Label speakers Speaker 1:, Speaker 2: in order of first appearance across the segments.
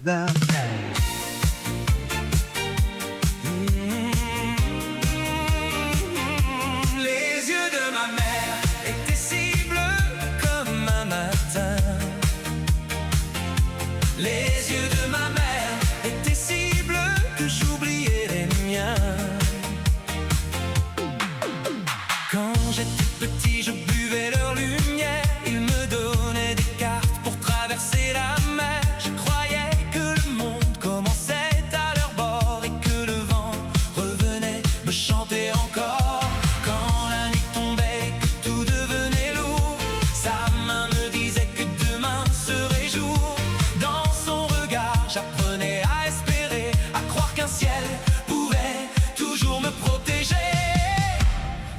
Speaker 1: the
Speaker 2: Les yeux de ma mère étaient si bleus comme un matin. Les yeux de ma mère étaient si bleus que j'oubliais les miens. Quand j'étais petit, je buvais leur lumière. Ils me donnaient des cartes pour traverser la mer. Je croyais que le monde commençait à leur bord et que le vent revenait me chanter encore. Quand la nuit tombait, que tout devenait lourd, sa main me disait que demain serait jour. Dans son regard, j'apprenais à espérer, à croire qu'un ciel pouvait toujours me protéger.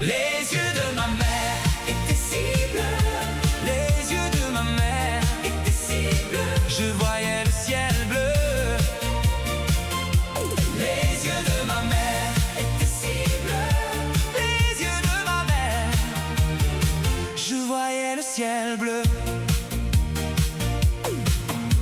Speaker 2: Les yeux de ma mère étaient si bleus. Les yeux de ma mère étaient si bleus. Je voyais le ciel bleu. Les yeux de ma mère étaient si bleus. Les yeux de ma mère. Je voyais le ciel bleu.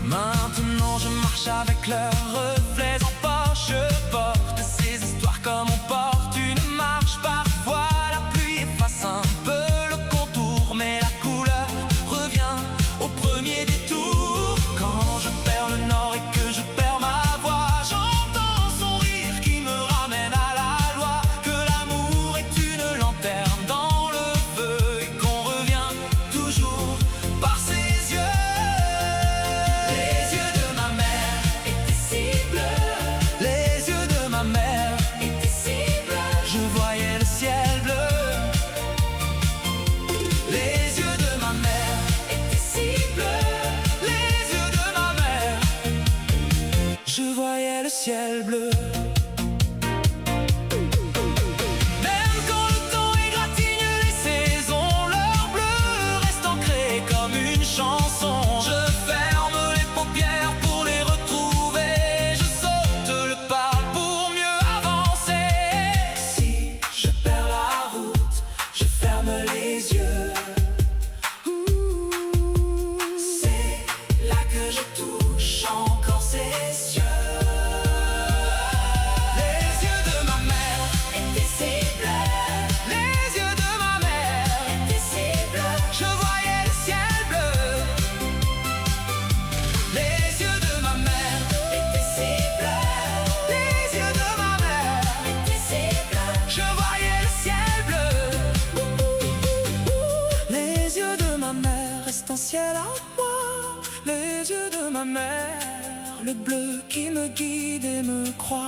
Speaker 2: Maintenant je marche avec leurs reflets en poche. Je porte ces histoires comme on porte une marche. Parfois la pluie efface un peu le contour, mais la couleur revient au premier détour. Quand je perds le nord et que je perds ma voix, j'entends son rire qui me ramène à la loi. Que l'amour est une lanterne dans le feu et qu'on revient toujours par ses yeux. Les yeux de ma mère étaient si bleus. Les yeux de ma mère étaient si bleus. Je voyais le ciel bleu. Les yeux de ma mère étaient si bleus. Les yeux de ma mère. Je voyais le ciel bleu. Même quand le temps égratigne les saisons, leur bleu reste ancré comme une chanson. Je ferme les paupières pour les retrouver. Je saute le pas pour mieux avancer. Si je perds la route, je ferme les yeux. C'est là que je touche encore ses cieux. Les yeux de ma mère étaient si bleus. Les yeux de ma mère étaient si bleus. Je voyais le ciel bleu. Les yeux de ma mère étaient si bleus. Les yeux de ma mère étaient si bleus. Je voyais le ciel bleu. Les yeux de ma mère restent un ciel à moi. Les yeux de ma mère, le bleu qui me guide et me croit.